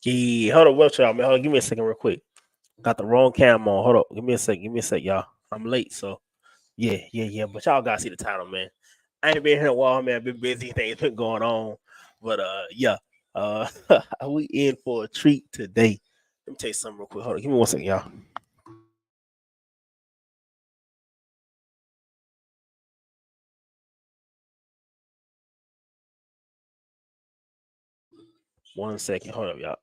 Yeah, hold on, what's y'all, man? Hold on, give me a second, real quick. Got the wrong cam on. Hold up, give me a second. Give me a sec, y'all. I'm late, so yeah. But y'all gotta see the title, man. I ain't been here in a while, man. I've been busy. Things been going on, but yeah. Uh, we in for a treat today. Let me tell you something real quick. Hold on, give me 1 second, y'all. 1 second. Hold up, y'all.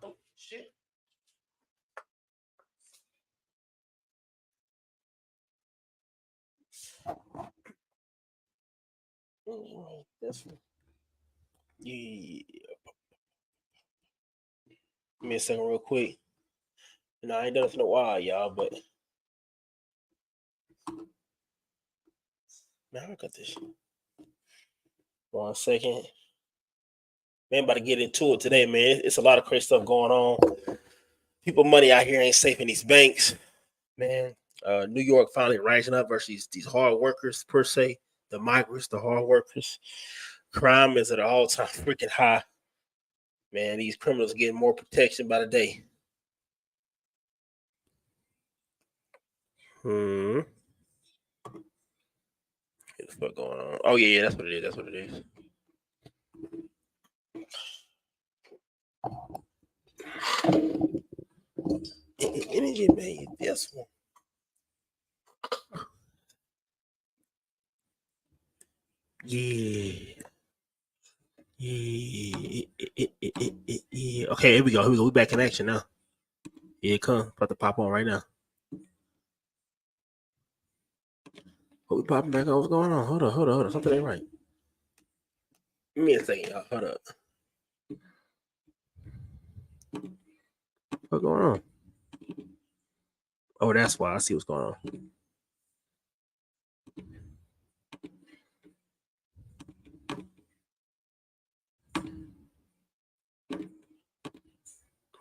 Oh shit. This one. Yeah. Give me a second, real quick. I ain't done this in a while, y'all, but man, I got this. 1 second. Man, about to get into it today, man. It's a lot of crazy stuff going on. People money out here ain't safe in these banks, man. New York finally rising up versus these hard workers per se, the migrants, the hard workers. Crime is at an all-time freaking high. Man, these criminals getting more protection by the day. Hmm. What the fuck going on? Oh yeah, that's what it is. That's what it is. Energy made this one. Yeah. Yeah. Yeah. Okay, here we go. Here we go. We back in action now. Here it comes. About to pop on right now. What we popping back on? What's going on? Hold on. Something ain't right. Give me a second, y'all. Hold up. What's going on? Oh, that's why. I see what's going on.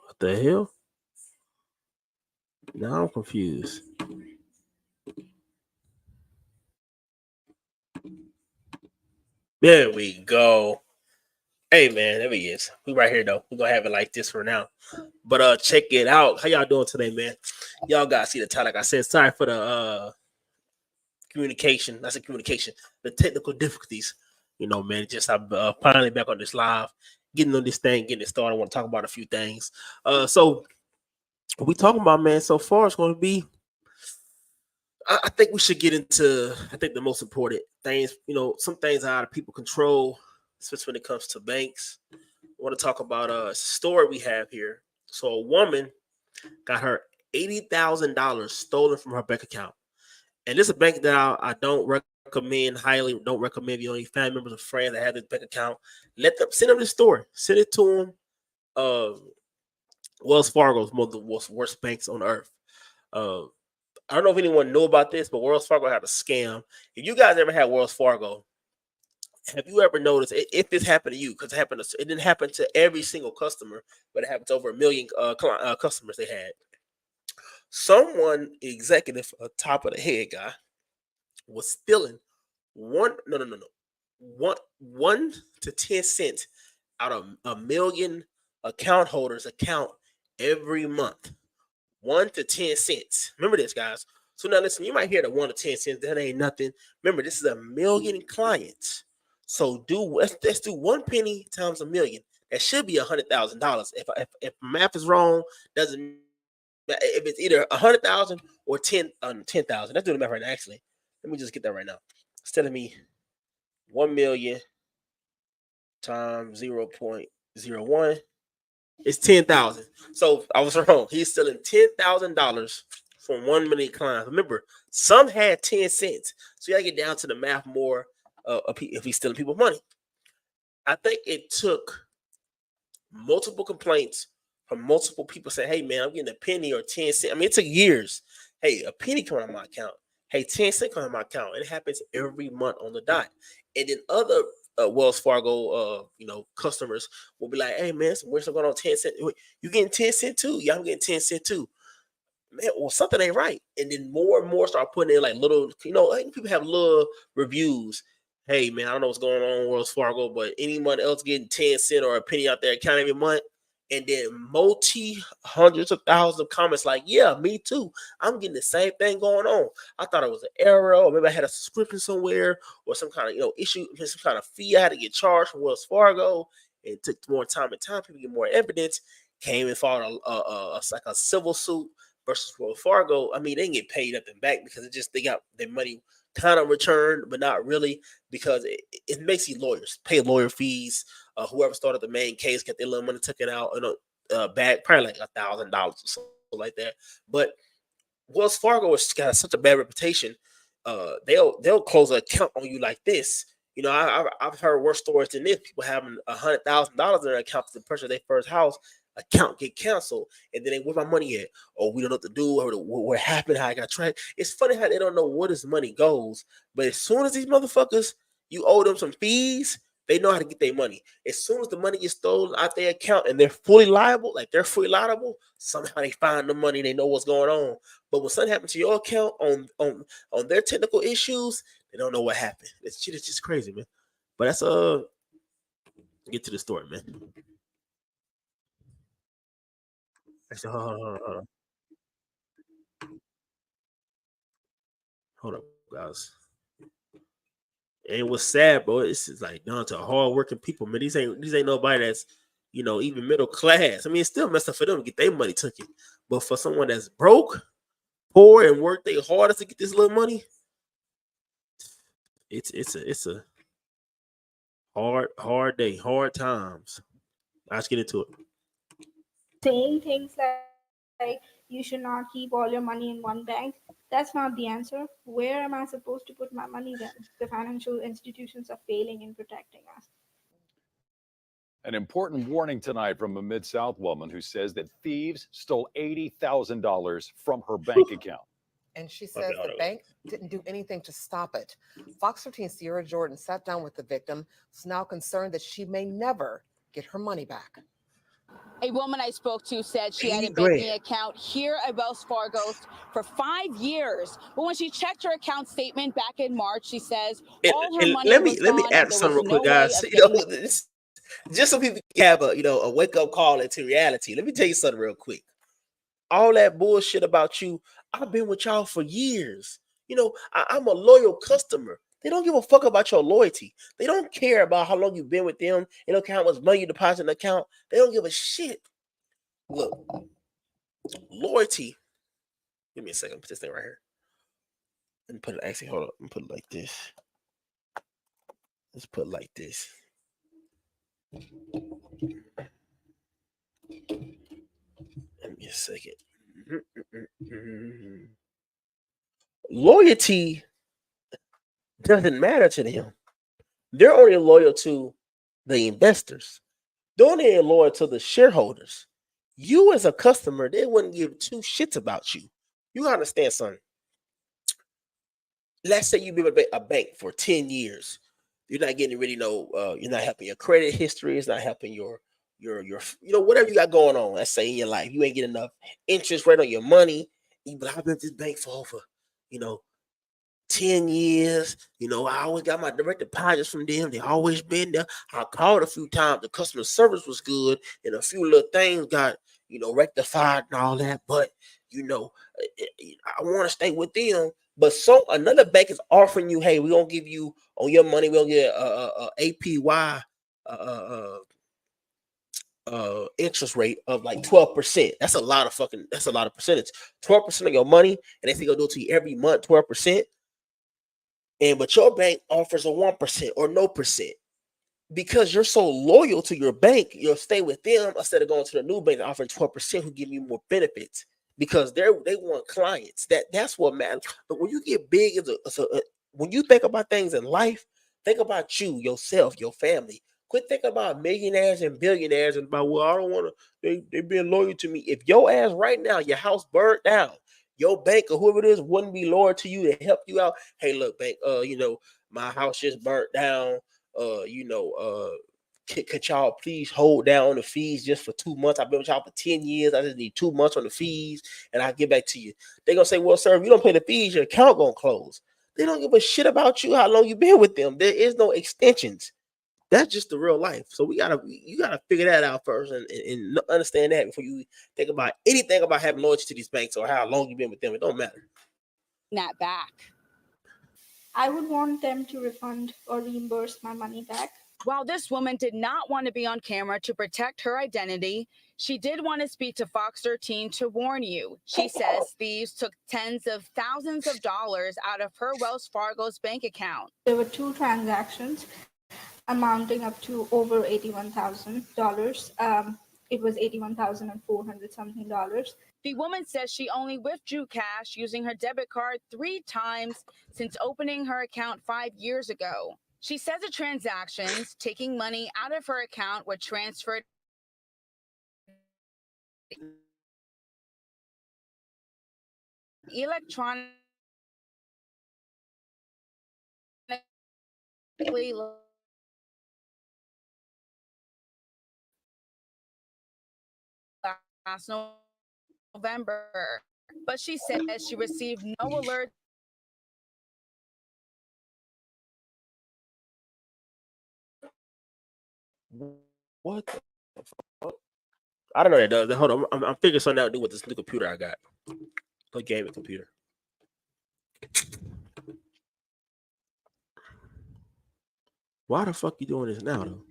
What the hell? Now I'm confused. There we go. Hey man, there he is. We right here though. We're gonna have it like this for now. But check it out. How y'all doing today, man? Y'all gotta see the title. Like I said, sorry for the communication. That's a communication. The technical difficulties. Man, just I'm finally back on this live, getting on this thing, getting it started. I want to talk about a few things. So what we talking about, man, so far it's gonna be I think we should get into I think the most important things, some things are out of people's control, especially when it comes to banks. I want to talk about a story we have here. So a woman got her $80,000 stolen from her bank account. And this is a bank that I don't recommend highly. Don't recommend if you only family members or friends that have this bank account. Let them send them this story. Send it to them. Wells Fargo is one of the worst banks on earth. Uh, I don't know if anyone knew about this, but Wells Fargo had a scam. If you guys ever had Wells Fargo, have you ever noticed if this happened to you? Because it didn't happen to every single customer, but it happened to over a million customers they had. Someone executive, a top of the head guy, was stealing no, 1 to 10 cents out of a million account holders account every month. 1 to 10 cents. Remember this, guys. So now listen, you might hear the 1 to 10 cents. That ain't nothing. Remember, this is a million clients. So let's do 1 penny times a million. That should be $100,000. If math is wrong, doesn't if it's either 100,000 or 10,000. Let's do the math right now. Actually, let me just get that right now. It's telling me 1 million times 0.01. It's 10,000. So I was wrong. He's stealing $10,000 from 1 million clients. Remember, some had 10 cents. So you gotta get down to the math more if he's stealing people's money. I think it took multiple complaints from multiple people saying, hey man, I'm getting a penny or 10 cents. I mean, it took years. Hey, a penny coming out of my account. Hey, 10 cents coming out of my account. And it happens every month on the dot. And then other Wells Fargo customers will be like, hey man, where's going on 10 cents? You getting 10 cents too? Yeah, I'm getting 10 cents too. Man, well, something ain't right. And then more and more start putting in like little, like people have little reviews. Hey man, I don't know what's going on in Wells Fargo, but anyone else getting 10 cents or a penny out there account every month? And then hundreds of thousands of comments like, yeah, me too. I'm getting the same thing going on. I thought it was an error, or maybe I had a subscription somewhere, or some kind of issue, some kind of fee I had to get charged from Wells Fargo. And it took more time and time. People get more evidence. Came and filed like a civil suit versus Wells Fargo. I mean, they didn't get paid nothing back because they got their money kind of returned, but not really, because it makes these lawyers pay lawyer fees. Whoever started the main case get their little money taken out, back, probably like $1,000 or something like that. But Wells Fargo has got such a bad reputation. They'll close an account on you like this. I've heard worse stories than this. People having $100,000 in their account to purchase their first house. Account get canceled, and then where my money at? Oh, we don't know what to do, or what happened, how I got tracked. It's funny how they don't know where this money goes, but as soon as these motherfuckers, you owe them some fees, they know how to get their money. As soon as the money gets stolen out their account and they're fully liable, somehow they find the money, they know what's going on. But when something happens to your account on their technical issues, they don't know what happened. This shit is just crazy, man. But that's get to the story, man. Actually, hold up, guys. And what's sad, bro, it's like down to hardworking people, man. These ain't nobody that's even middle class. I mean, it's still messed up for them to get their money taken, but for someone that's broke, poor, and work their hardest to get this little money, it's a hard day, hard times. Let's get into it. Saying things like you should not keep all your money in one bank, that's not the answer. Where am I supposed to put my money then? The financial institutions are failing in protecting us. An important warning tonight from a Mid-South woman who says that thieves stole $80,000 from her bank account. And she says the bank didn't do anything to stop it. Fox 13 Sierra Jordan sat down with the victim, who's now concerned that she may never get her money back. A woman I spoke to said she had a banking account here at Wells Fargo for 5 years. But when she checked her account statement back in March, she says all her money was gone. Let me add something real quick, guys. Just so people can have a wake up call into reality. Let me tell you something real quick. All that bullshit about you, I've been with y'all for years. I'm a loyal customer. They don't give a fuck about your loyalty. They don't care about how long you've been with them. They don't care how much money you deposit in the account. They don't give a shit. Look, loyalty. Give me a second. Put this thing right here. Let me put it. Actually, hold up. Let me put it like this. Let's put it like this. Let me a second. Loyalty doesn't matter to them. They're only loyal to the investors. They're only loyal to the shareholders. You as a customer, they wouldn't give two shits about you. You gotta understand something. Let's say you've been with a bank for 10 years. You're not getting really you're not helping your credit history. It's not helping your whatever you got going on. Let's say in your life, you ain't getting enough interest rate on your money. But I've been at this bank for over, 10 years. I always got my direct deposits from them. They always been there. I called a few times. The customer service was good, and a few little things got, rectified and all that. But, I want to stay with them. But another bank is offering you, hey, we're going to give you on your money, we're going to get a APY interest rate of like 12%. That's a lot of percentage. 12% of your money, and they think they'll do it to you every month, 12%. But your bank offers a 1% or no percent. Because you're so loyal to your bank, you'll stay with them instead of going to the new bank offering 12% who give you more benefits. because they want clients. That's what matters. But when you get big when you think about things in life, think about you, yourself, your family. Quit thinking about millionaires and billionaires and about, well, I don't want to. They being loyal to me. If your ass right now, your house burned down, your bank or whoever it is wouldn't be loyal to you to help you out. Hey, look, bank, my house just burnt down. Could y'all please hold down the fees just for 2 months? I've been with y'all for 10 years. I just need 2 months on the fees and I'll get back to you. They're gonna say, well, sir, if you don't pay the fees, your account gonna close. They don't give a shit about you, how long you been with them. There is no extensions. That's just the real life. So you gotta figure that out first and understand that before you think about anything about having loyalty to these banks or how long you've been with them. It don't matter. That back. I would want them to refund or reimburse my money back. While this woman did not want to be on camera to protect her identity, she did want to speak to Fox 13 to warn you. She says thieves took tens of thousands of dollars out of her Wells Fargo's bank account. There were 2 transactions amounting up to over $81,000. It was $81,400 something dollars. The woman says she only withdrew cash using her debit card 3 times since opening her account 5 years ago. She says the transactions taking money out of her account were transferred electronically last November. But she says she received no alert. What the fuck? I don't know what that does. Hold on, I'm figuring something out to do with this new computer I got. The gaming computer. Why the fuck you doing this now though?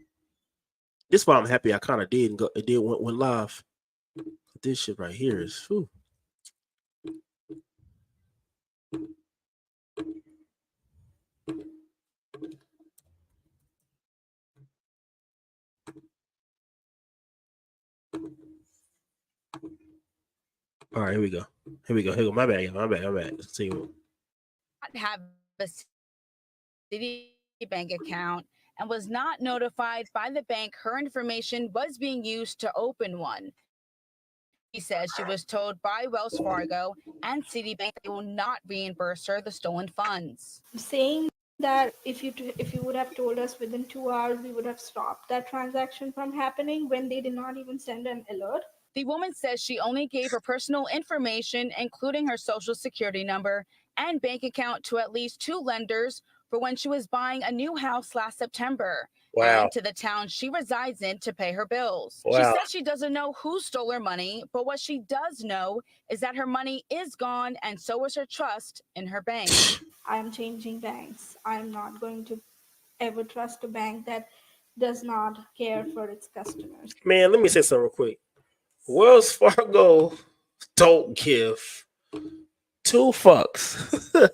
This is why I'm happy I kind of did and it did went live. This shit right here is whew. All right, here we go. My bad. Let's see. Have a Citibank account and was not notified by the bank her information was being used to open one. She says she was told by Wells Fargo and Citibank they will not reimburse her the stolen funds. Saying that if you would have told us within 2 hours, we would have stopped that transaction from happening when they did not even send an alert. The woman says she only gave her personal information, including her social security number and bank account, to at least 2 lenders for when she was buying a new house last September. Wow. And to the town she resides in to pay her bills. Wow. She says she doesn't know who stole her money, but what she does know is that her money is gone and so is her trust in her bank. I am changing banks. I'm not going to ever trust a bank that does not care for its customers. Man, let me say something real quick. Wells Fargo don't give 2 fucks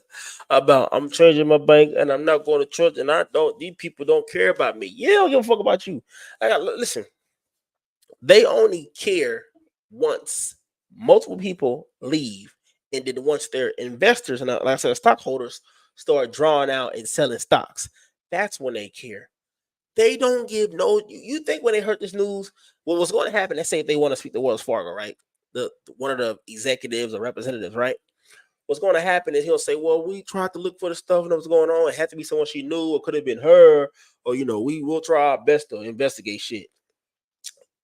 about I'm changing my bank and I'm not going to trust and these people don't care about me. Yeah, I don't give a fuck about you. Listen, they only care once multiple people leave and then once their investors and like I said, stockholders start drawing out and selling stocks. That's when they care. They don't give no. You think when they heard this news, what was going to happen? Let's say if they want to speak to Wells Fargo, right? One of the executives or representatives, right? What's going to happen is he'll say, "Well, we tried to look for the stuff that was going on. It had to be someone she knew, or could have been her, or we will try our best to investigate shit."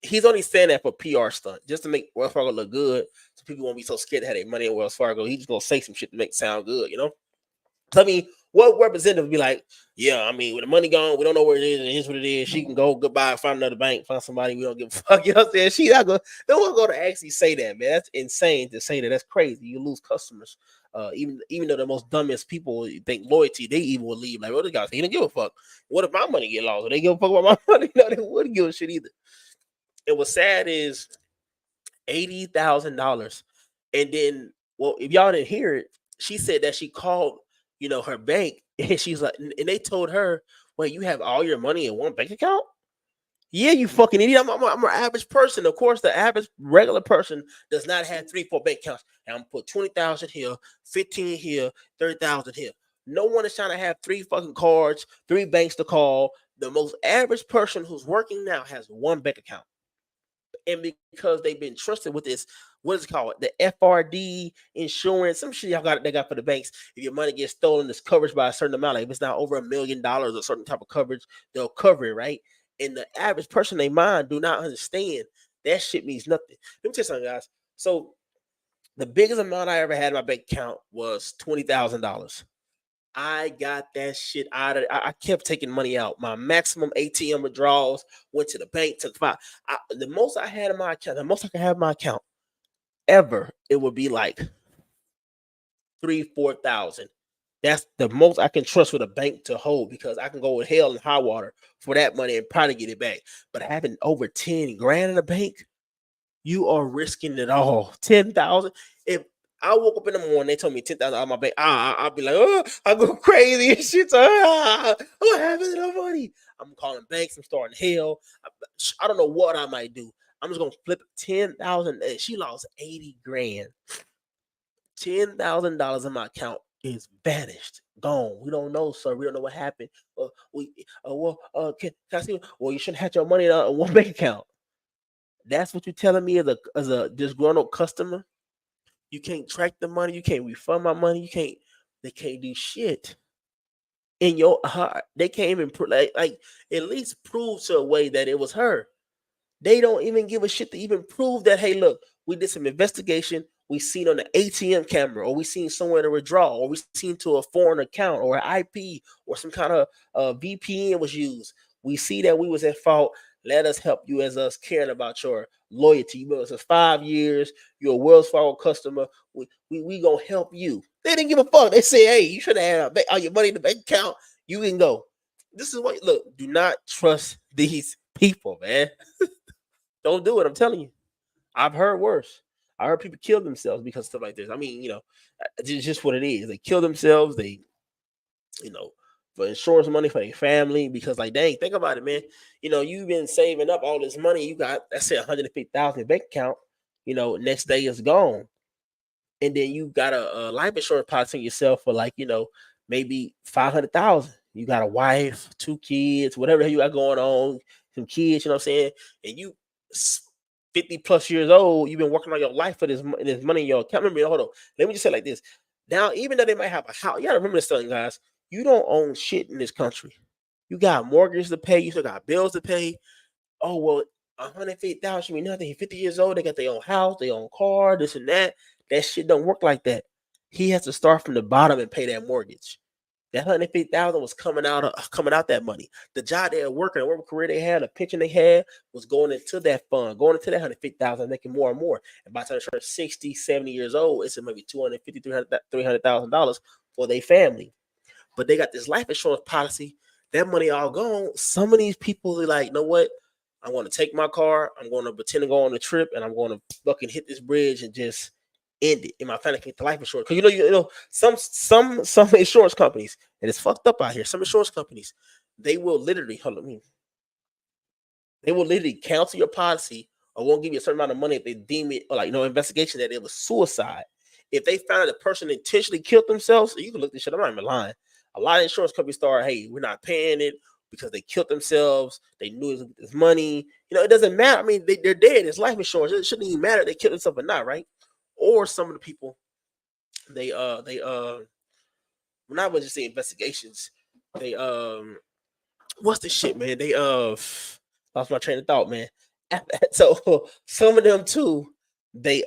He's only saying that for PR stunt, just to make Wells Fargo look good, so people won't be so scared to have their money in Wells Fargo. He's just gonna say some shit to make it sound good, I mean, what representative would be like, yeah, I mean, with the money gone, we don't know where it is, and here's what it is. She can go goodbye, find another bank, find somebody, we don't give a fuck. You know what I'm saying? She not going, no one go to actually say that, man. That's insane to say that. That's crazy. You lose customers. Even though the most dumbest people think loyalty, they even will leave. Like, well, the guys, he don't give a fuck. What if my money get lost? Would they give a fuck about my money? No, they wouldn't give a shit either. And what's sad is $80,000. And then, well, if y'all didn't hear it, she said that she called her bank, and she's like, and they told her, wait, you have all your money in one bank account? Yeah, you fucking idiot. I'm an average person. Of course, the average regular person does not have 3, 4 bank accounts. And I'm gonna put 20,000 here, 15 here, 30,000 here. No one is trying to have 3 fucking cards, 3 banks to call. The most average person who's working now has 1 bank account. And because they've been trusted with this, what is it called? The FRD insurance, some shit y'all got they got for the banks. If your money gets stolen, it's covered by a certain amount. Like if it's not over $1 million, a certain type of coverage, they'll cover it, right? And the average person they mind do not understand that shit means nothing. Let me tell you something, guys. So the biggest amount I ever had in my bank account was $20,000. I got that shit out of. I kept taking money out. My maximum ATM withdrawals went to the bank. Took 5. The most I had in my account, the most I could have in my account ever, it would be like 3, 4 thousand. That's the most I can trust with a bank to hold because I can go with hell and high water for that money and probably get it back. But having over 10 grand in the bank, you are risking it all. 10,000. If I woke up in the morning, they told me 10,000 out of my bank. I'll be like, oh, I go crazy and shit. What happened to the money? I'm calling banks. I'm starting hell. I don't know what I might do. I'm just gonna flip 10,000. And she lost 80 grand. $10,000 in my account is vanished, gone. We don't know, sir. We don't know what happened. Can I see? Well, you shouldn't have your money in one bank account. That's what you're telling me as a disgruntled customer. You can't track the money. You can't refund my money. You can't. They can't do shit. In your heart, they can't even like at least prove to a way that it was her. They don't even give a shit to even prove that. Hey, look, we did some investigation. We seen on the ATM camera, or we seen somewhere to withdraw, or we seen to a foreign account, or an IP, or some kind of VPN was used. We see that we was at fault. Let us help you as us caring about your loyalty. You've been with us 5 years. You're a Wells Fargo customer. We gonna help you. They didn't give a fuck. They say, hey, you should have all your money in the bank account. You can go. This is what look. Do not trust these people, man. Don't do it. I'm telling you. I've heard worse. I heard people kill themselves because of stuff like this. I mean, it's just what it is. They kill themselves. They, you know, for insurance money for their family because, like, dang, think about it, man. You've been saving up all this money. You got, let's say, 150,000 bank account. Next day it's gone, and then you got a life insurance policy on yourself for like, maybe 500,000. You got a wife, 2 kids, whatever you got going on, some kids. You know what I'm saying? And you 50 plus years old, you've been working on your life for this money in your account. Remember, hold on. Let me just say it like this. Now, even though they might have a house, you gotta remember this thing, guys. You don't own shit in this country. You got mortgages to pay, you still got bills to pay. Oh, well, 150,000 should mean nothing. 50 years old, they got their own house, their own car, this and that. That shit don't work like that. He has to start from the bottom and pay that mortgage. That 150,000 was coming out that money. The job they were working, whatever career they had, the pension they had was going into that fund, going into that 150,000, making more and more. And by the time they're 60, 70 years old, it's maybe $250,000, $300,000 for their family. But they got this life insurance policy. That money all gone. Some of these people are like, you know what? I'm going to take my car. I'm going to pretend to go on a trip, and I'm going to fucking hit this bridge and just end it. And my family can get the life insurance because some insurance companies, and it's fucked up out here. Some insurance companies, they will literally they will literally cancel your policy or won't give you a certain amount of money if they deem it or like no investigation that it was suicide. If they found the person intentionally killed themselves, you can look this shit. I'm not even lying. A lot of insurance companies start, hey, we're not paying it because they killed themselves. They knew it was money. It doesn't matter. I mean, they're dead. It's life insurance. It shouldn't even matter if they killed themselves or not, right? Or some of the people, they when I was just saying investigations, they what's the shit, man? They lost my train of thought, man. So some of them too, they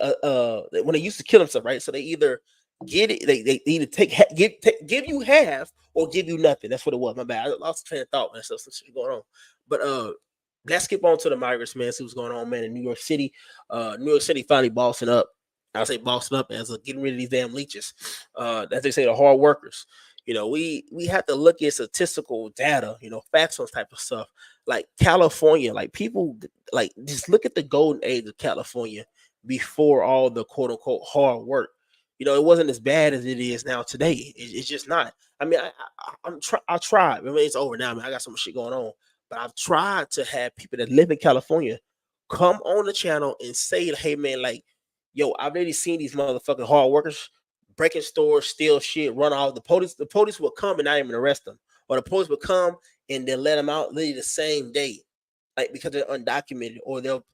when they used to kill themselves, right? So they either get it, they either give you half or give you nothing. That's what it was. My bad. I lost the train of thought, man. So some shit going on. But let's skip on to the migrants, man. See what's going on, man, in New York City. New York City finally bossing up. I say bossing up as getting rid of these damn leeches. As they say, the hard workers. We have to look at statistical data, facts on this type of stuff. Like California, like people, like just look at the golden age of California before all the quote unquote hard work. It wasn't as bad as it is now today. It's just not. I mean, I tried. I mean, it's over now. I mean, I got some shit going on, But I've tried to have people that live in California come on the channel and say, hey man, like, yo, I've already seen these motherfucking hard workers breaking stores, steal shit, run off. The police will come and not even arrest them. Or the police will come and then let them out literally the same day. Like because they're undocumented, or they'll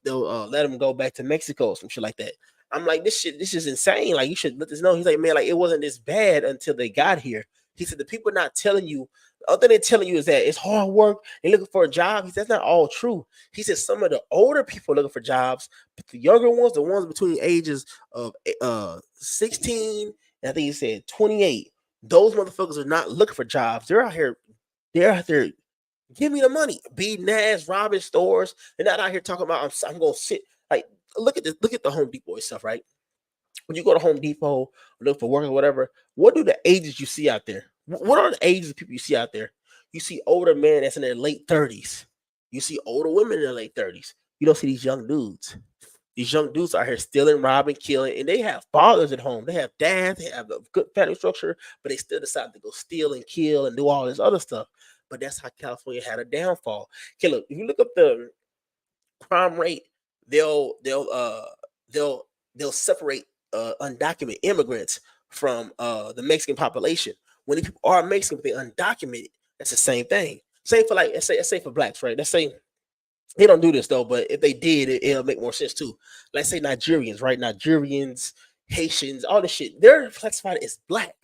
let them go back to Mexico or some shit like that. I'm like, this is insane. Like, you should let this know. He's like, man, like, it wasn't this bad until they got here. He said the people not telling you, the other thing they're telling you is that it's hard work. They're looking for a job. He said that's not all true. He said some of the older people are looking for jobs, but the younger ones, the ones between ages of 16 and I think he said 28, those motherfuckers are not looking for jobs. They're out there. Give me the money. Beating ass, robbing stores. They're not out here talking about I'm gonna sit. Like, look at this. Look at the Home Depot stuff, right? When you go to Home Depot, look for work or whatever, what do the ages you see out there? What are the ages of people you see out there? You see older men that's in their late 30s. You see older women in their late 30s. You don't see these young dudes. These young dudes are here stealing, robbing, killing, and they have fathers at home. They have dads, they have a good family structure, but they still decide to go steal and kill and do all this other stuff. But that's how California had a downfall. Okay, look, if you look up the crime rate, they'll they'll separate undocumented immigrants from the Mexican population. When the people are Mexican, but they're undocumented, that's the same thing. Same for like let's say for blacks, right? Let's say they don't do this though, but if they did, it'll make more sense too. Let's say Nigerians, right? Nigerians, Haitians, all this shit, they're classified as black.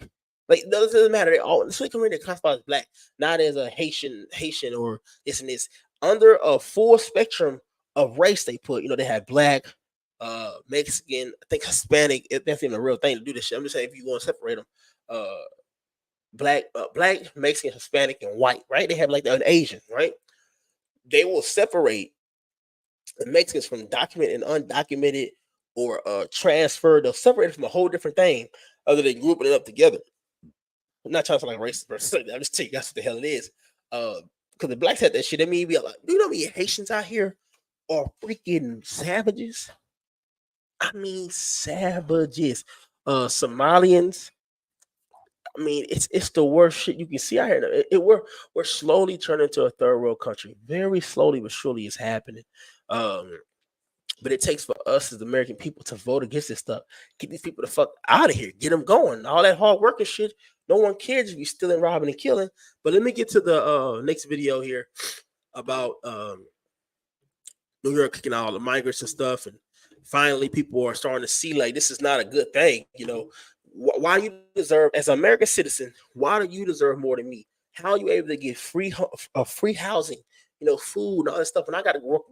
Like, it doesn't matter. They all so they come in, they're classified as black. Not as a Haitian or this and this. Under a full spectrum of race, they put, they have black, Mexican, I think Hispanic. If that's even a real thing to do this shit. I'm just saying if you want to separate them, black, Mexican, Hispanic, and white, right? They have like an Asian, right? They will separate the Mexicans from documented and undocumented or transferred. They'll separate it from a whole different thing other than grouping it up together. I'm not trying to sound like racist person. I'm just telling you that's what the hell it is. Because the blacks had that shit. That mean be like, do you know how many Haitians out here are freaking savages? I mean, savages. Somalians. I mean, it's the worst shit you can see out here. We're slowly turning to a third world country. Very slowly but surely it's happening. But it takes for us as American people to vote against this stuff. Get these people the fuck out of here. Get them going. All that hard work and shit. No one cares if you're stealing, robbing, and killing. But let me get to the next video here about New York kicking out all the migrants and stuff. And finally, people are starting to see like this is not a good thing. Why you deserve, as an American citizen, why do you deserve more than me? How are you able to get free housing, food and all this stuff, and I got to work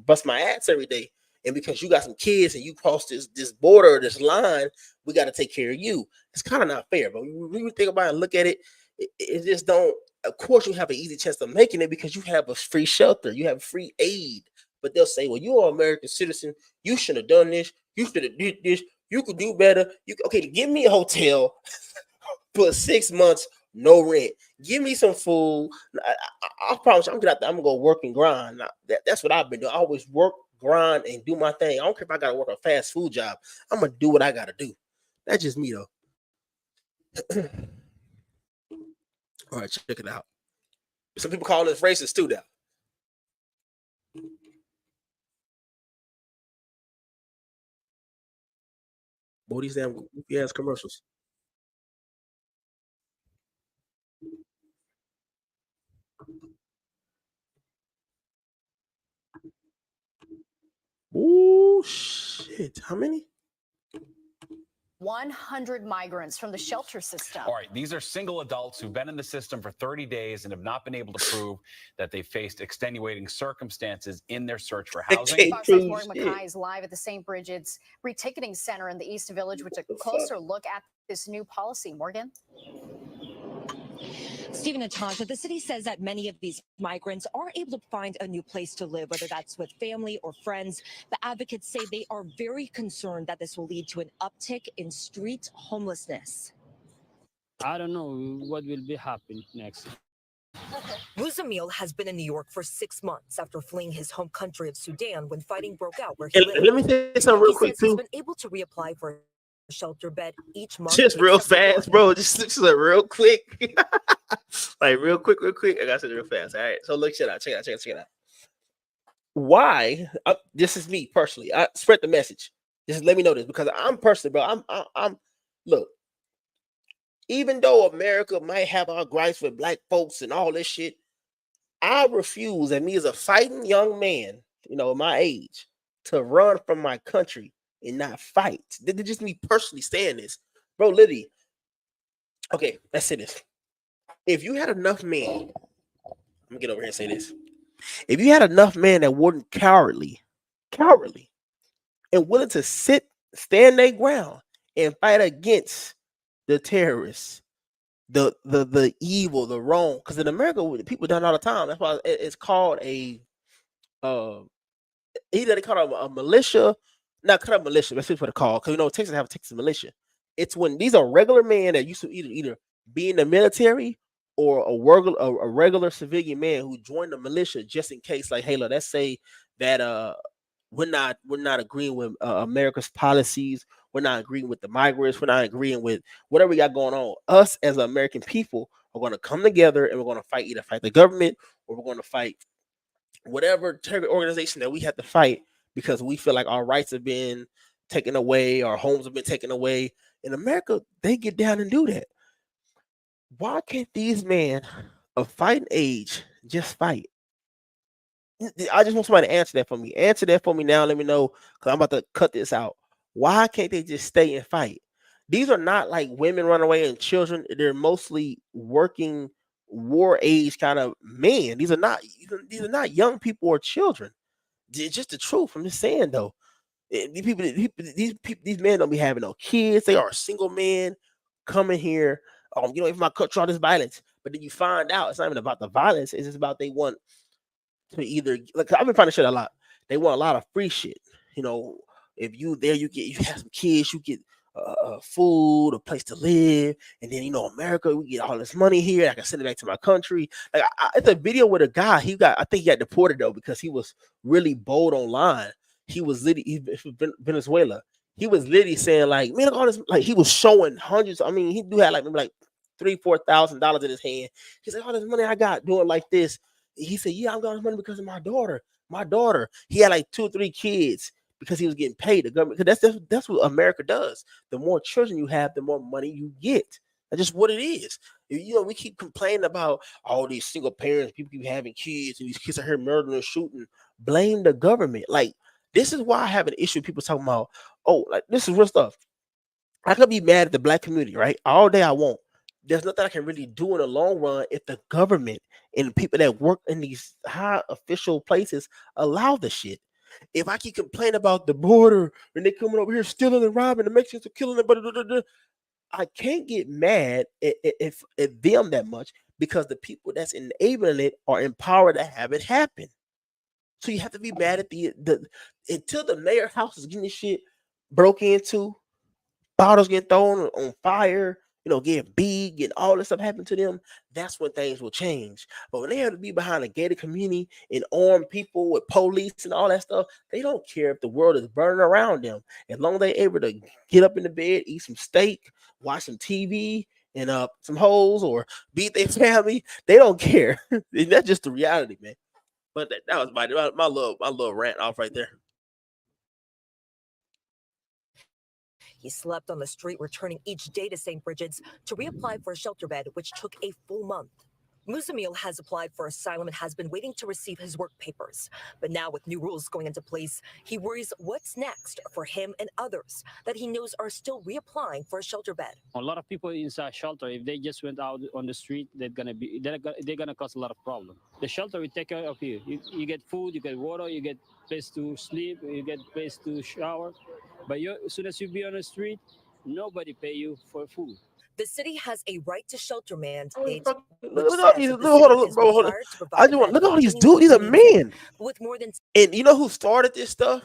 bust my ass every day? And because you got some kids and you cross this border, this line, we got to take care of you. It's kind of not fair, but when you think about it and look at it, it just don't. Of course, you have an easy chance of making it because you have a free shelter, you have free aid. But they'll say, well, you're an American citizen. You should have done this. You should have did this. You could do better. Okay, give me a hotel for 6 months, no rent. Give me some food. I promise you, I'm gonna go work and grind. That's what I've been doing. I always work, grind, and do my thing. I don't care if I gotta work a fast food job. I'm gonna do what I gotta do. That's just me though. All right, check it out. Some people calling us racist too now. Boy, these damn goofy ass commercials. Oh shit! How many? 100 migrants from the shelter system. All right, these are single adults who've been in the system for 30 days and have not been able to prove that they faced extenuating circumstances in their search for housing. Fox 6's Morgan Mackay is live at the St. Bridget's Reticketing Center in the East Village, with a closer look at this new policy. Morgan? Stephen and Tasha, the city says that many of these migrants are able to find a new place to live, whether that's with family or friends. The advocates say they are very concerned that this will lead to an uptick in street homelessness. I don't know what will be happening next. Buzamil has been in New York for 6 months after fleeing his home country of Sudan when fighting broke out where he lived. Let me say something real quick too. He's been able to reapply for shelter bed each month. Just real except for one. fast, bro. Just like real quick. Like real quick. I got to real fast. All right. So look, check it out. Why? This is me personally. I spread the message. Just let me know this because I'm personally, bro. I'm. Look, even though America might have our gripes with black folks and all this shit, I refuse, and me as a fighting young man, my age, to run from my country and not fight. This is just me personally saying this, bro. Literally. Okay, let's say this. If you had enough men, I'm gonna get over here and say this. If you had enough men that weren't cowardly, and willing to stand their ground and fight against the terrorists, the evil, the wrong. Because in America, people done all the time. That's why it's called a either they call it a militia, not call it militia. That's what it's called. Because Texas have a Texas militia. It's when these are regular men that used to either be in the military or a regular civilian man who joined the militia just in case. Like, hey, look, let's say that we're not agreeing with America's policies. We're not agreeing with the migrants. We're not agreeing with whatever we got going on. Us as American people are going to come together and we're going to either fight the government or we're going to fight whatever terror organization that we have to fight because we feel like our rights have been taken away, our homes have been taken away. In America, they get down and do that. Why can't these men of fighting age just fight? I just want somebody to answer that for me. Answer that for me now. Let me know because I'm about to cut this out. Why can't they just stay and fight? These are not like women run away and children. They're mostly working war age kind of men. These are not young people or children. It's just the truth. I'm just saying though. These men don't be having no kids. They are single men coming here. If my country all this violence, but then you find out it's not even about the violence. It's just about they want to either like I've been finding shit a lot. They want a lot of free shit. If you there, you have some kids, you get food, a place to live, and then America, we get all this money here. I can send it back to my country. Like it's a video with a guy. I think he got deported though because he was really bold online. He was literally from Venezuela. He was literally saying like, man, look all this. Like he was showing hundreds. I mean, he do have maybe like $3,000-4,000 in his hand. He's like, all this money I got doing like this. He said, yeah, I'm got this money because of my daughter. He had like 2 or 3 kids because he was getting paid. The government, because that's what America does. The more children you have, the more money you get. That's just what it is. We keep complaining about all these single parents, people keep having kids, and these kids are here murdering and shooting. Blame the government. Like, this is why I have an issue with people talking about, like, this is real stuff. I could be mad at the black community, right? All day I won't. There's nothing I can really do in the long run if the government and the people that work in these high official places allow the shit. If I keep complaining about the border and they coming over here stealing and robbing, the Mexicans are killing them, I can't get mad at them that much because the people that's enabling it are empowered to have it happen. So you have to be mad at the until the mayor house is getting this shit broke into, bottles get thrown on fire, getting big, getting all this stuff happen to them. That's when things will change. But when they have to be behind a gated community and armed people with police and all that stuff, they don't care if the world is burning around them. As long as they're able to get up in the bed, eat some steak, watch some TV, and some hoes or beat their family, they don't care. That's just the reality, man. But that was my little rant off right there. He slept on the street, returning each day to St. Bridget's to reapply for a shelter bed, which took a full month. Musamil has applied for asylum and has been waiting to receive his work papers. But now, with new rules going into place, he worries what's next for him and others that he knows are still reapplying for a shelter bed. A lot of people inside shelter, if they just went out on the street, they're gonna cause a lot of problems. The shelter will take care of you. You get food, you get water, you get place to sleep, you get place to shower. But as soon as you be on the street, nobody pay you for food. The city has a right to shelter mandate. Look at all these. Hold on, bro. Hold on. Look at all these dudes. These are men. With more than. And you know who started this stuff?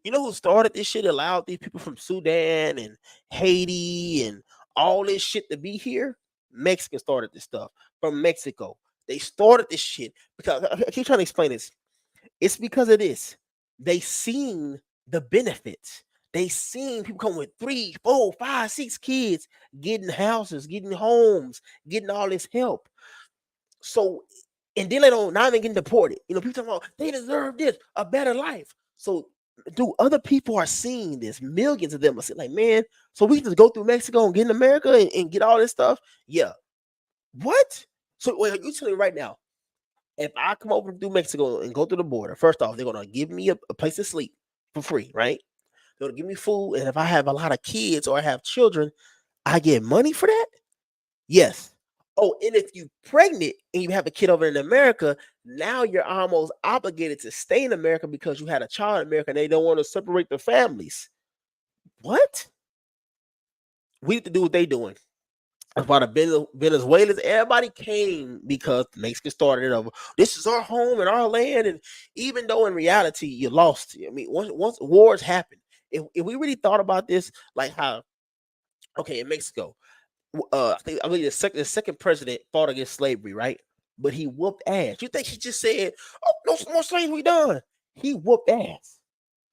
You know who started this shit? Allowed these people from Sudan and Haiti and all this shit to be here? Mexicans started this stuff from Mexico. They started this shit because I keep trying to explain this. It's because of this. They seen the benefits. They seen people come with 3, 4, 5, 6 kids, getting houses, getting homes, getting all this help. So, and then they don't not even getting deported. You know, people talking about they deserve this, a better life. So, do other people are seeing this? Millions of them are saying, like, man, so we just go through Mexico and get in America and get all this stuff? Yeah. What? So, wait, you telling me right now, if I come over through Mexico and go through the border, first off, they're gonna give me a place to sleep for free, right? They're gonna give me food, and if I have a lot of kids or I have children, I get money for that? Yes. Oh, and if you pregnant and you have a kid over in America, now you're almost obligated to stay in America because you had a child in America and they don't want to separate the families. What? We need to do what they doing. That's why the Venezuelans, everybody came because Mexico started it over. This is our home and our land. And even though in reality you lost, I mean, once wars happen, if we really thought about this, like how, okay, in Mexico, I believe the second president fought against slavery, right? But he whooped ass. You think he just said, "Oh, no more slaves, we done"? He whooped ass.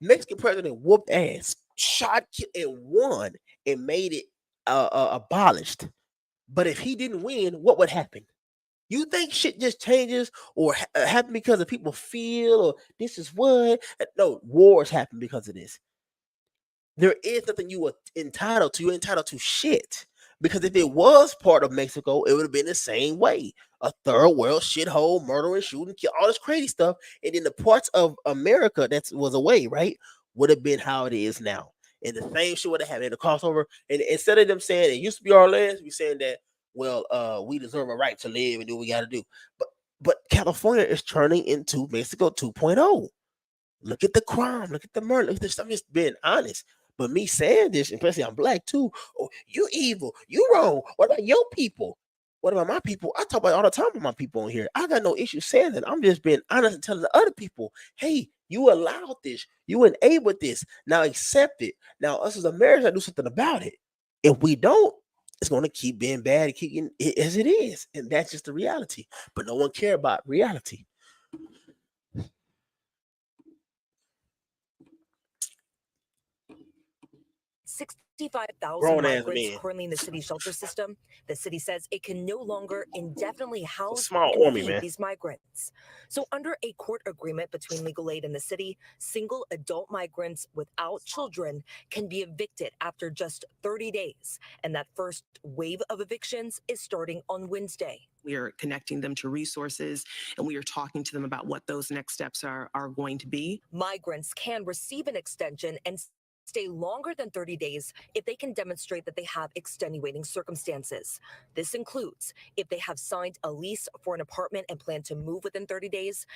Mexican president whooped ass, shot and won, and made it abolished. But if he didn't win, what would happen? You think shit just changes or happen because of people feel or this is what? No, wars happen because of this. There is nothing you are entitled to. You're entitled to shit. Because if it was part of Mexico, it would have been the same way. A third world shithole, murdering, shooting, kill, all this crazy stuff. And then the parts of America that was away, right, would have been how it is now. And the same shit would have happened. The crossover. And instead of them saying it used to be our land, we saying that, well, we deserve a right to live and do what we got to do. But California is turning into Mexico 2.0. Look at the crime. Look at the murder. Look at this. I'm just being honest. But me saying this, especially I'm black too. Oh, you evil. You wrong. What about your people? What about my people? I talk about it all the time with my people on here. I got no issue saying that. I'm just being honest and telling the other people, hey, you allowed this. You enabled this. Now accept it. Now us as Americans, do something about it. If we don't, it's going to keep being bad, keep getting as it is. And that's just the reality. But no one care about reality. 65,000 Grown ass migrants men. currently in the city shelter system. The city says it can no longer indefinitely house small and army, feed man. these migrants. So, under a court agreement between legal aid and the city, single adult migrants without children can be evicted after just 30 days. And that first wave of evictions is starting on Wednesday. We are connecting them to resources and we are talking to them about what those next steps are going to be. Migrants can receive an extension and stay longer than 30 days if they can demonstrate that they have extenuating circumstances. This includes if they have signed a lease for an apartment and plan to move within 30 days,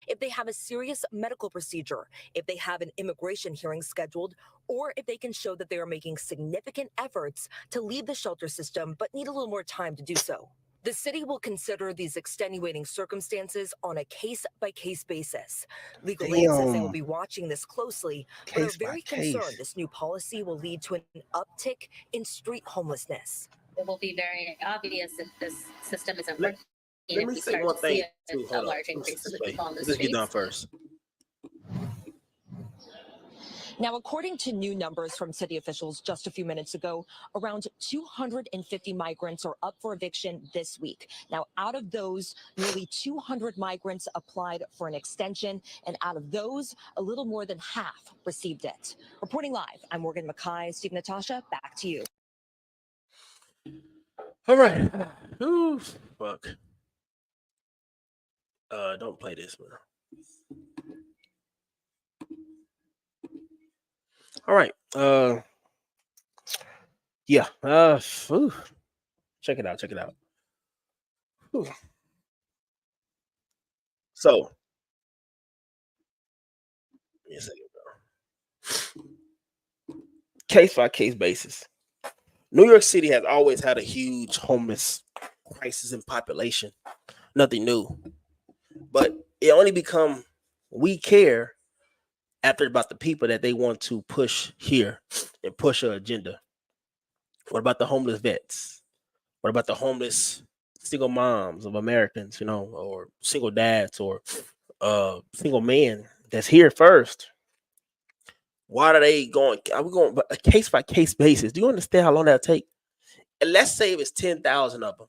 if they have a serious medical procedure, if they have an immigration hearing scheduled, or if they can show that they are making significant efforts to leave the shelter system but need a little more time to do so. The city will consider these extenuating circumstances on a case-by-case basis. Legal aid says they will be watching this closely, but are very concerned this new policy will lead to an uptick in street homelessness. It will be very obvious if this system isn't Let working. me if we say start one to thing see too. a Hold on. large increase of people on the Let's get done streets. first. Now, according to new numbers from city officials just a few minutes ago, around 250 migrants are up for eviction this week. Now, out of those, nearly 200 migrants applied for an extension, and out of those, a little more than half received it. Reporting live, I'm Morgan Mackay. Steve Natasha, back to you. All right. Ooh, fuck. Don't play this, man. All right. Yeah. Check it out. Check it out. Whew. So, give me a second, bro. Case by case basis. New York City has always had a huge homeless crisis in population. Nothing new. But it only become we care after about the people that they want to push here and push an agenda. What about the homeless vets? What about the homeless single moms of Americans, or single dads or single men that's here first? Why are they going? Are we going a case by case basis? Do you understand how long that'll take? And let's say if it's 10,000 of them,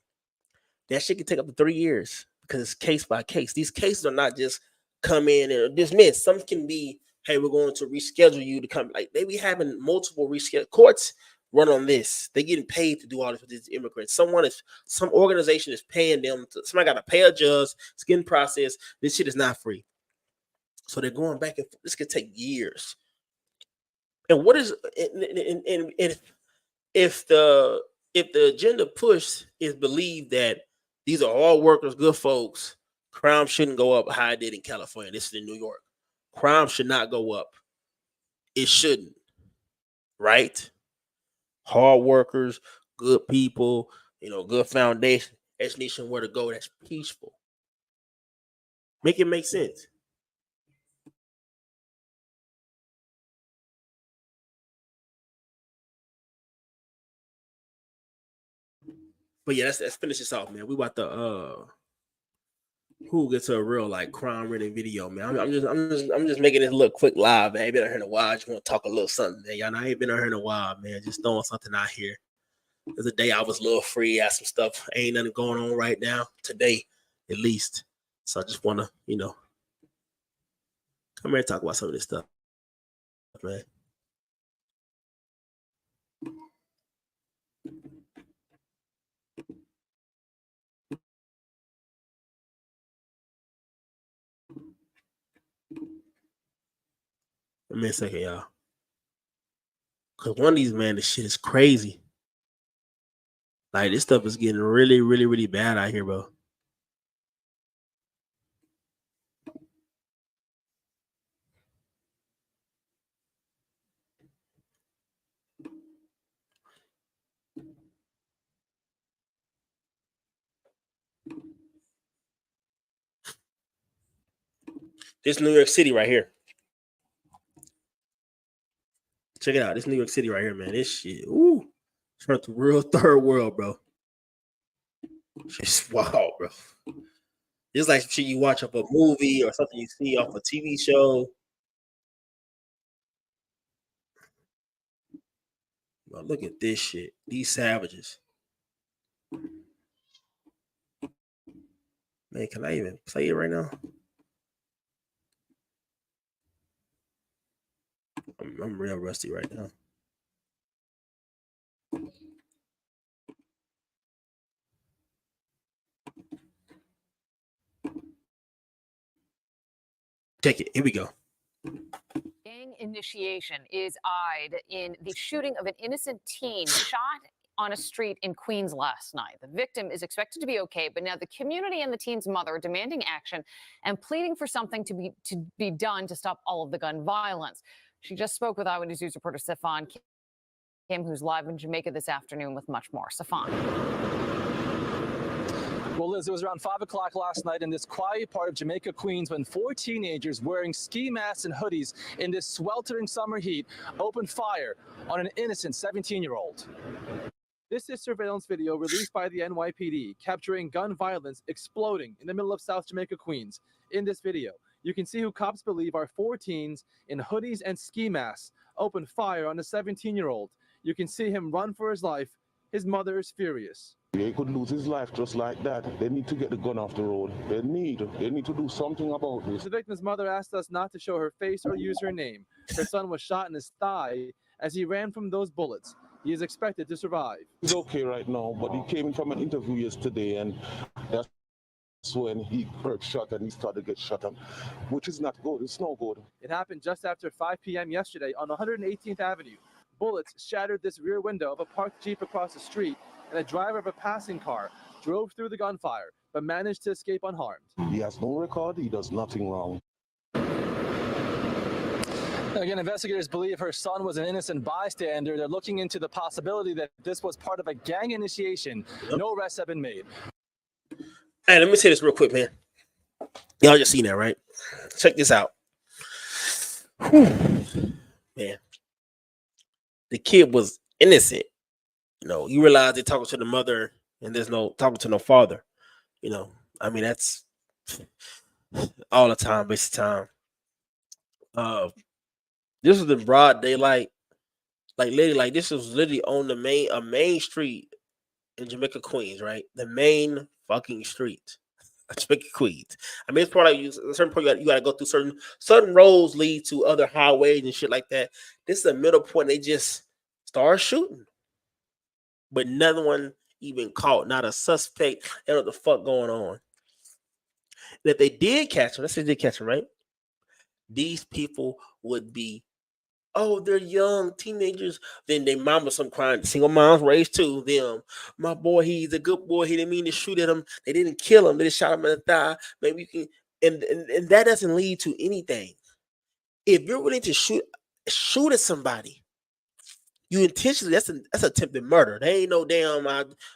that shit can take up to 3 years because it's case by case. These cases are not just come in and dismiss. Some can be, hey, we're going to reschedule you to come. Like they be having multiple reschedule. Courts run on this. They getting paid to do all this with these immigrants. Some organization is paying them. Somebody got to pay a judge. It's getting processed. This shit is not free. So they're going back and forth. This could take years. And what is and if the agenda push is believed that these are all workers, good folks, crime shouldn't go up how it did in California. This is in New York. Crime should not go up. It shouldn't. Right? Hard workers, good people, good foundation. That's nation where to go. That's peaceful. Make it make sense. But yeah, let's finish this off, man. We about to who gets a real like crime ridden video, man. I'm just making this little quick live, man. I ain't been out here in a while. I just want to talk a little something, man. Y'all know I ain't been out here in a while, man. Just throwing something out here. There's a day I was a little free, had some stuff. Ain't nothing going on right now. Today, at least. So I just wanna, come here and talk about some of this stuff, man. Give me a second, y'all. Cause one of these, man, this shit is crazy. Like this stuff is getting really, really, really bad out here, bro. This New York City right here. Check it out. This New York City right here, man. This shit, ooh, it's the real third world, bro. It's wild, bro. It's like shit you watch off a movie or something you see off a TV show. Bro, look at this shit. These savages. Man, can I even play it right now? I'm real rusty right now. Take it. Here we go. Gang initiation is eyed in the shooting of an innocent teen shot on a street in Queens last night. The victim is expected to be okay, but now the community and the teen's mother are demanding action and pleading for something to be done to stop all of the gun violence. She just spoke with Eyewitness News reporter Stefan Kim, who's live in Jamaica this afternoon with much more. Stefan. Well, Liz, it was around 5 o'clock last night in this quiet part of Jamaica, Queens, when 4 teenagers wearing ski masks and hoodies in this sweltering summer heat opened fire on an innocent 17-year-old. This is surveillance video released by the NYPD capturing gun violence exploding in the middle of South Jamaica, Queens. In this video, you can see who cops believe are 4 teens in hoodies and ski masks opened fire on a 17-year-old. You can see him run for his life. His mother is furious. He could lose his life just like that. They need to get the gun off the road. They need to do something about this. The victim's mother asked us not to show her face or use her name. Her son was shot in his thigh as he ran from those bullets. He is expected to survive. He's okay right now, but he came from an interview yesterday, and that's when he heard shot and he started to get shot up, which is not good. It's no good. It happened just after 5 p.m. yesterday on 118th Avenue. Bullets shattered this rear window of a parked Jeep across the street, and a driver of a passing car drove through the gunfire, but managed to escape unharmed. He has no record. He does nothing wrong. Again, investigators believe her son was an innocent bystander. They're looking into the possibility that this was part of a gang initiation. No arrests have been made. Hey, let me say this real quick, man. Y'all just seen that, right? Check this out. Whew. Man. The kid was innocent. You realize they're talking to the mother and there's no talking to no father. I mean, that's all the time, waste of time. This was in broad daylight. Like literally, like this was literally on the main street in Jamaica, Queens, right? The main fucking street. Jamaica, Queens. I mean, it's probably a certain point you gotta go through certain roads lead to other highways and shit like that. This is a middle point. They just start shooting, but no one even caught, not a suspect. They don't know what the fuck going on. And if they did catch him, let's say they did catch him, right? These people would be, oh, they're young teenagers. Then they mama some crying. Single moms raised too. Them, my boy, he's a good boy. He didn't mean to shoot at him. They didn't kill him. They just shot him in the thigh. Maybe you can, and that doesn't lead to anything. If you're willing to shoot at somebody, you intentionally, that's attempted murder. They ain't no damn,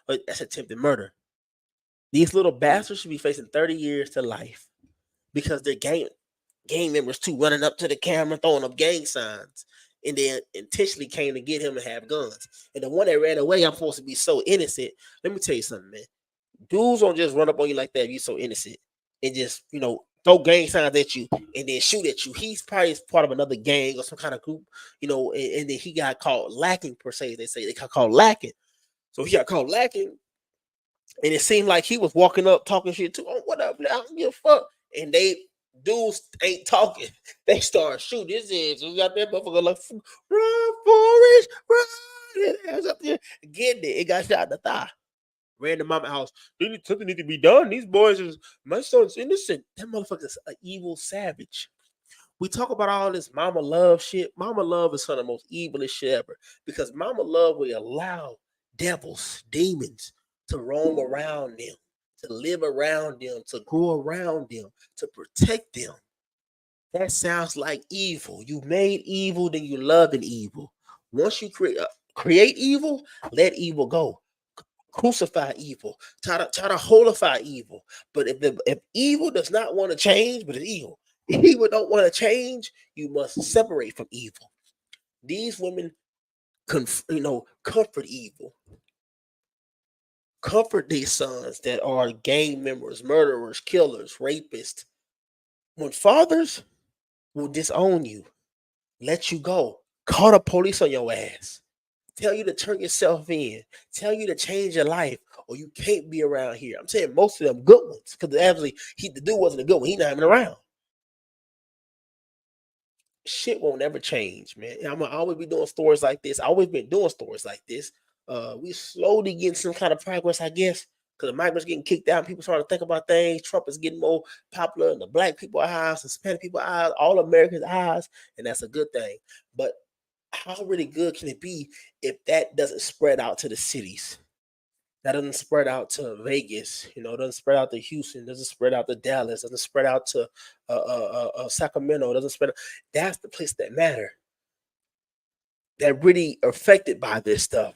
but that's attempted murder. These little bastards should be facing 30 years to life because they're gang members too, running up to the camera, throwing up gang signs, and then intentionally came to get him and have guns. And the one that ran away, I'm supposed to be so innocent. Let me tell you something, man. Dudes don't just run up on you like that if you're so innocent and just, throw gang signs at you and then shoot at you. He's probably part of another gang or some kind of group, and then he got caught lacking, per se. They got caught lacking. So he got caught lacking. And it seemed like he was walking up talking shit too. Oh, what up? I don't give a fuck. And dudes ain't talking. They start shooting. This is we got that motherfucker like run, Forrest, run. And was up there getting it. It got shot in the thigh. Ran to mama house. Something need to be done. These boys my son's innocent. That motherfucker's an evil savage. We talk about all this mama love shit. Mama love is some of the most evilest shit ever because mama love will allow devils, demons to roam around them, to live around them, to grow around them, to protect them. That sounds like evil. You made evil, then you love an evil. Once you create evil, let evil go. Crucify evil. Try to holify evil. But if evil does not want to change, but it's evil. If evil don't want to change, you must separate from evil. These women, comfort evil. Comfort these sons that are gang members, murderers, killers, rapists. When fathers will disown you, let you go, call the police on your ass, tell you to turn yourself in, tell you to change your life, or you can't be around here. I'm saying most of them good ones, because actually the dude wasn't a good one. He not even around. Shit won't ever change, man. I'm gonna always be doing stories like this. I always been doing stories like this. We slowly getting some kind of progress, I guess, because the migrants getting kicked out. And people starting to think about things. Trump is getting more popular in the black people eyes, the Hispanic people eyes, all Americans' eyes, and that's a good thing. But how really good can it be if that doesn't spread out to the cities? That doesn't spread out to Vegas, doesn't spread out to Houston, doesn't spread out to Dallas, doesn't spread out to Sacramento, doesn't spread out. That's the place that matter. That really affected by this stuff.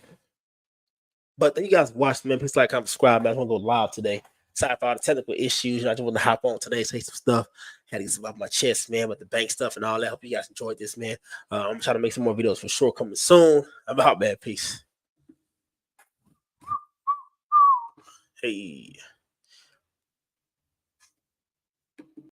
But then you guys watch, man. Please like, comment, subscribe. Man, I want to go live today. Sorry for all the technical issues. I just want to hop on today, say some stuff. Had to get some off my chest, man, with the bank stuff and all that. Hope you guys enjoyed this, man. I'm trying to make some more videos for sure coming soon. I'm out, man. Peace. Hey.